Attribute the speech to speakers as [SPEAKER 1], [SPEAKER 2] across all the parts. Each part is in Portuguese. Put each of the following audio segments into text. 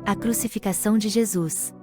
[SPEAKER 1] A crucificação de Jesus.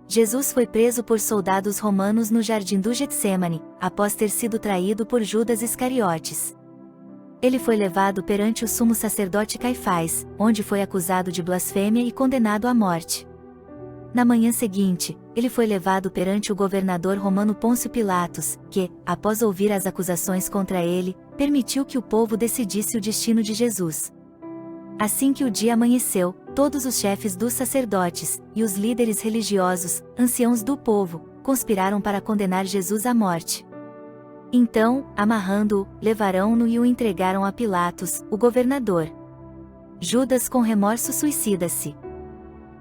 [SPEAKER 1] Jesus foi preso por soldados romanos no jardim do Getsêmani, após ter sido traído por Judas Iscariotes. Ele foi levado perante o sumo sacerdote Caifás, onde foi acusado de blasfêmia e condenado à morte. Na manhã seguinte, ele foi levado perante o governador romano Pôncio Pilatos, que, após ouvir as acusações contra ele, permitiu que o povo decidisse o destino de Jesus. Assim que o dia amanheceu, todos os chefes dos sacerdotes, e os líderes religiosos, anciãos do povo, conspiraram para condenar Jesus à morte. Então, amarrando-o, levaram-no e o entregaram a Pilatos, o governador. Judas com remorso suicida-se.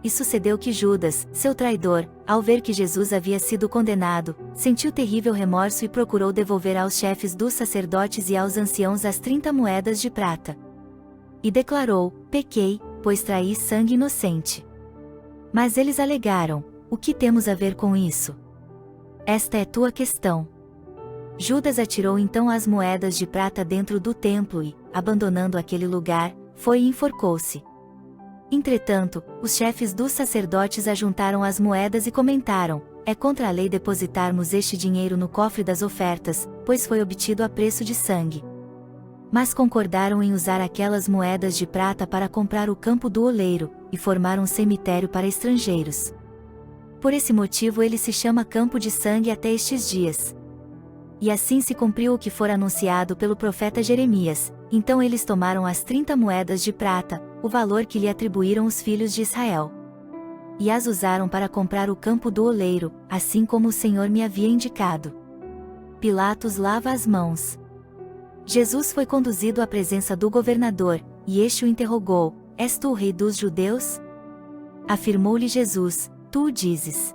[SPEAKER 1] E sucedeu que Judas, seu traidor, ao ver que Jesus havia sido condenado, sentiu terrível remorso e procurou devolver aos chefes dos sacerdotes e aos anciãos as 30 moedas de prata. E declarou: pequei, pois traí sangue inocente. Mas eles alegaram: o que temos a ver com isso? Esta é tua questão. Judas atirou então as moedas de prata dentro do templo e, abandonando aquele lugar, foi e enforcou-se. Entretanto, os chefes dos sacerdotes ajuntaram as moedas e comentaram: é contra a lei depositarmos este dinheiro no cofre das ofertas, pois foi obtido a preço de sangue. Mas concordaram em usar aquelas moedas de prata para comprar o campo do oleiro, e formar um cemitério para estrangeiros. Por esse motivo ele se chama Campo de Sangue até estes dias. E assim se cumpriu o que fora anunciado pelo profeta Jeremias. Então eles tomaram as 30 moedas de prata, o valor que lhe atribuíram os filhos de Israel. E as usaram para comprar o campo do oleiro, assim como o Senhor me havia indicado. Pilatos lava as mãos. Jesus foi conduzido à presença do governador, e este o interrogou: és tu o rei dos judeus? Afirmou-lhe Jesus: tu o dizes.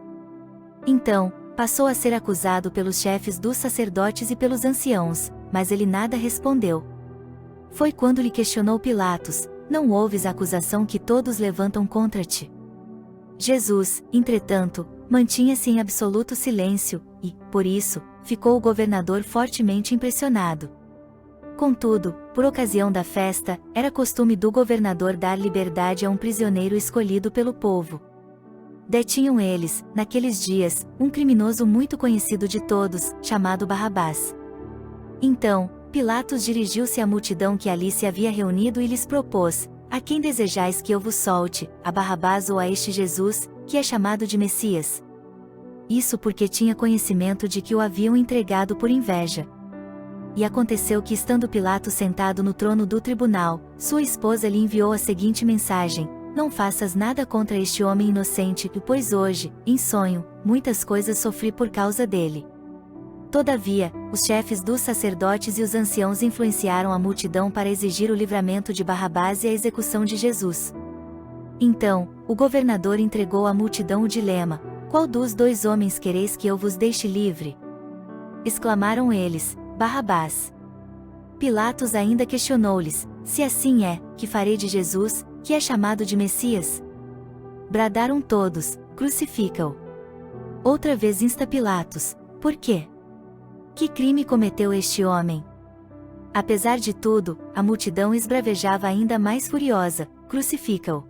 [SPEAKER 1] Então, passou a ser acusado pelos chefes dos sacerdotes e pelos anciãos, mas ele nada respondeu. Foi quando lhe questionou Pilatos: não ouves a acusação que todos levantam contra ti? Jesus, entretanto, mantinha-se em absoluto silêncio, e, por isso, ficou o governador fortemente impressionado. Contudo, por ocasião da festa, era costume do governador dar liberdade a um prisioneiro escolhido pelo povo. Detinham eles, naqueles dias, um criminoso muito conhecido de todos, chamado Barrabás. Então, Pilatos dirigiu-se à multidão que ali se havia reunido e lhes propôs: a quem desejais que eu vos solte, a Barrabás ou a este Jesus, que é chamado de Messias? Isso porque tinha conhecimento de que o haviam entregado por inveja. E aconteceu que, estando Pilatos sentado no trono do tribunal, sua esposa lhe enviou a seguinte mensagem: não faças nada contra este homem inocente, pois hoje, em sonho, muitas coisas sofri por causa dele. Todavia, os chefes dos sacerdotes e os anciãos influenciaram a multidão para exigir o livramento de Barrabás e a execução de Jesus. Então, o governador entregou à multidão o dilema: qual dos dois homens quereis que eu vos deixe livre? Exclamaram eles: Barrabás. Pilatos ainda questionou-lhes: se assim é, que farei de Jesus, que é chamado de Messias? Bradaram todos: crucifica-o. Outra vez insta Pilatos: por quê? Que crime cometeu este homem? Apesar de tudo, a multidão esbravejava ainda mais furiosa: crucifica-o.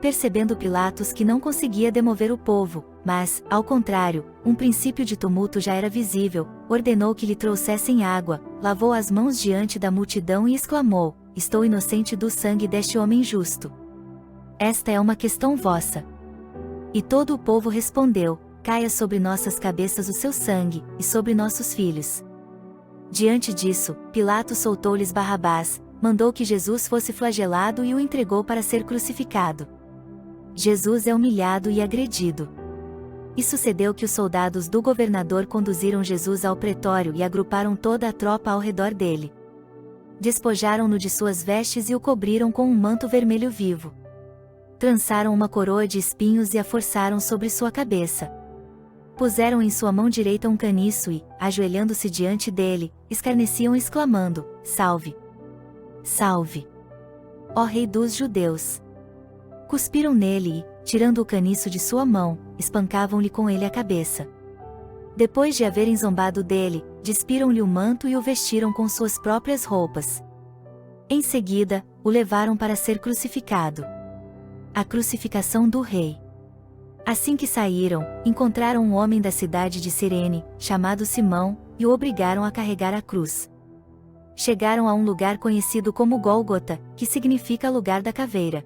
[SPEAKER 1] Percebendo Pilatos que não conseguia demover o povo, mas, ao contrário, um princípio de tumulto já era visível, ordenou que lhe trouxessem água, lavou as mãos diante da multidão e exclamou: estou inocente do sangue deste homem justo. Esta é uma questão vossa. E todo o povo respondeu: caia sobre nossas cabeças o seu sangue, e sobre nossos filhos. Diante disso, Pilatos soltou-lhes Barrabás, mandou que Jesus fosse flagelado e o entregou para ser crucificado. Jesus é humilhado e agredido. E sucedeu que os soldados do governador conduziram Jesus ao pretório e agruparam toda a tropa ao redor dele. Despojaram-no de suas vestes e o cobriram com um manto vermelho vivo. Trançaram uma coroa de espinhos e a forçaram sobre sua cabeça. Puseram em sua mão direita um caniço e, ajoelhando-se diante dele, escarneciam exclamando: salve! Salve! Ó Rei dos Judeus! Cuspiram nele e, tirando o caniço de sua mão, espancavam-lhe com ele a cabeça. Depois de haverem zombado dele, despiram-lhe o manto e o vestiram com suas próprias roupas. Em seguida, o levaram para ser crucificado. A crucificação do rei. Assim que saíram, encontraram um homem da cidade de Cirene, chamado Simão, e o obrigaram a carregar a cruz. Chegaram a um lugar conhecido como Gólgota, que significa lugar da caveira.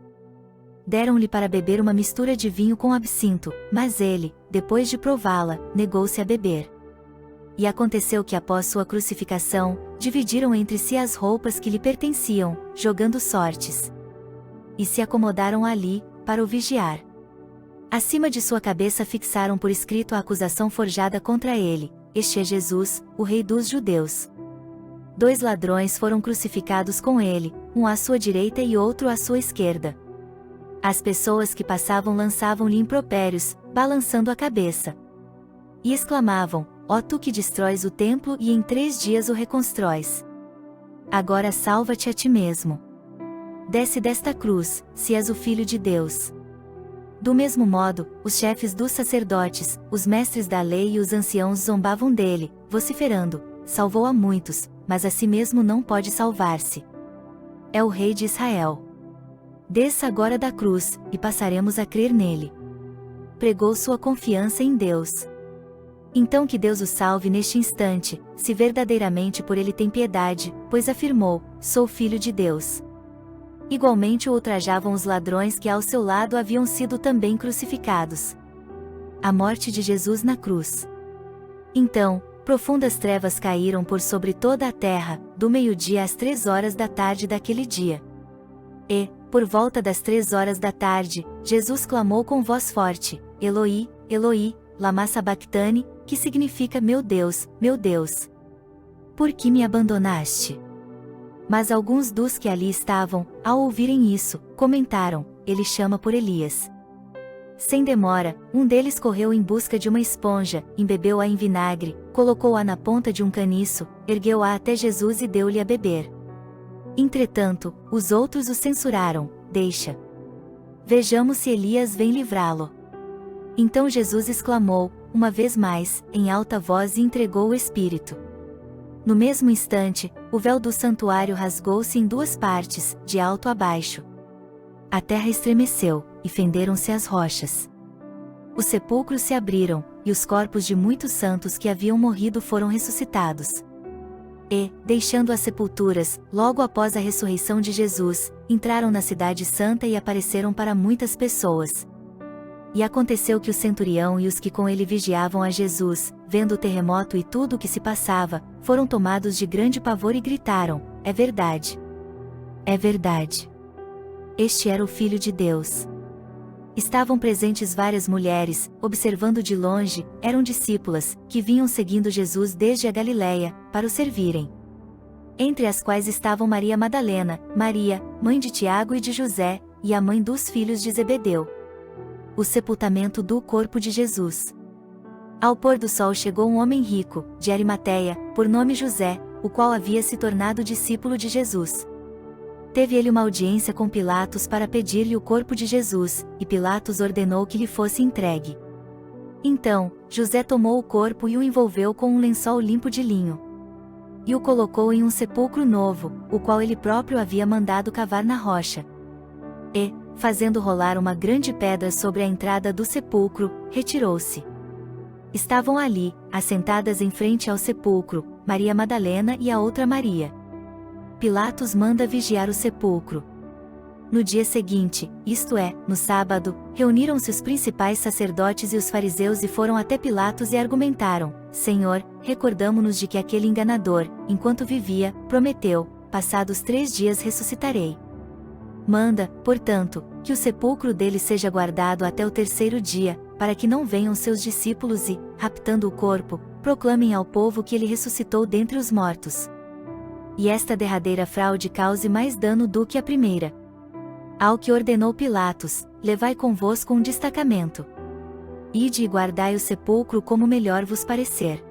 [SPEAKER 1] Deram-lhe para beber uma mistura de vinho com absinto, mas ele, depois de prová-la, negou-se a beber. E aconteceu que após sua crucificação, dividiram entre si as roupas que lhe pertenciam, jogando sortes. E se acomodaram ali, para o vigiar. Acima de sua cabeça fixaram por escrito a acusação forjada contra ele: este é Jesus, o Rei dos Judeus. 2 ladrões foram crucificados com ele, um à sua direita e outro à sua esquerda. As pessoas que passavam lançavam-lhe impropérios, balançando a cabeça. E exclamavam: ó tu que destróis o templo e em 3 dias o reconstróis. Agora salva-te a ti mesmo. Desce desta cruz, se és o Filho de Deus. Do mesmo modo, os chefes dos sacerdotes, os mestres da lei e os anciãos zombavam dele, vociferando: salvou a muitos, mas a si mesmo não pode salvar-se. É o Rei de Israel. Desça agora da cruz, e passaremos a crer nele. Pregou sua confiança em Deus. Então que Deus o salve neste instante, se verdadeiramente por ele tem piedade, pois afirmou: sou filho de Deus. Igualmente o ultrajavam os ladrões que ao seu lado haviam sido também crucificados. A morte de Jesus na cruz. Então, profundas trevas caíram por sobre toda a terra, do meio-dia às 3 horas da tarde daquele dia. E, por volta das 3 horas da tarde, Jesus clamou com voz forte: Eloi, Eloi, lama sabactani, que significa: meu Deus, por que me abandonaste? Mas alguns dos que ali estavam, ao ouvirem isso, comentaram: ele chama por Elias. Sem demora, um deles correu em busca de uma esponja, embebeu-a em vinagre, colocou-a na ponta de um caniço, ergueu-a até Jesus e deu-lhe a beber. Entretanto, os outros o censuraram: deixa. Vejamos se Elias vem livrá-lo. Então Jesus exclamou, uma vez mais, em alta voz e entregou o Espírito. No mesmo instante, o véu do santuário rasgou-se em 2 partes, de alto a baixo. A terra estremeceu, e fenderam-se as rochas. Os sepulcros se abriram, e os corpos de muitos santos que haviam morrido foram ressuscitados. E, deixando as sepulturas, logo após a ressurreição de Jesus, entraram na cidade santa e apareceram para muitas pessoas. E aconteceu que o centurião e os que com ele vigiavam a Jesus, vendo o terremoto e tudo o que se passava, foram tomados de grande pavor e gritaram: é verdade! É verdade! Este era o Filho de Deus. Estavam presentes várias mulheres, observando de longe, eram discípulas, que vinham seguindo Jesus desde a Galiléia, para o servirem. Entre as quais estavam Maria Madalena, Maria, mãe de Tiago e de José, e a mãe dos filhos de Zebedeu. O sepultamento do corpo de Jesus. Ao pôr do sol chegou um homem rico, de Arimateia, por nome José, o qual havia se tornado discípulo de Jesus. Teve ele uma audiência com Pilatos para pedir-lhe o corpo de Jesus, e Pilatos ordenou que lhe fosse entregue. Então, José tomou o corpo e o envolveu com um lençol limpo de linho. E o colocou em um sepulcro novo, o qual ele próprio havia mandado cavar na rocha. E, fazendo rolar uma grande pedra sobre a entrada do sepulcro, retirou-se. Estavam ali, assentadas em frente ao sepulcro, Maria Madalena e a outra Maria. Pilatos manda vigiar o sepulcro. No dia seguinte, isto é, no sábado, reuniram-se os principais sacerdotes e os fariseus e foram até Pilatos e argumentaram: Senhor, recordamo-nos de que aquele enganador, enquanto vivia, prometeu: passados 3 dias ressuscitarei. Manda, portanto, que o sepulcro dele seja guardado até o 3º dia, para que não venham seus discípulos e, raptando o corpo, proclamem ao povo que ele ressuscitou dentre os mortos. E esta derradeira fraude cause mais dano do que a primeira. Ao que ordenou Pilatos: levai convosco um destacamento. Ide e guardai o sepulcro como melhor vos parecer.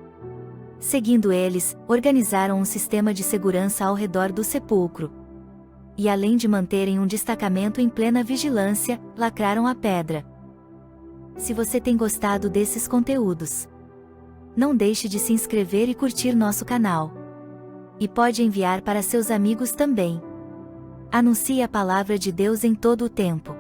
[SPEAKER 1] Seguindo eles, organizaram um sistema de segurança ao redor do sepulcro. E além de manterem um destacamento em plena vigilância, lacraram a pedra. Se você tem gostado desses conteúdos, não deixe de se inscrever e curtir nosso canal. E pode enviar para seus amigos também. Anuncie a palavra de Deus em todo o tempo.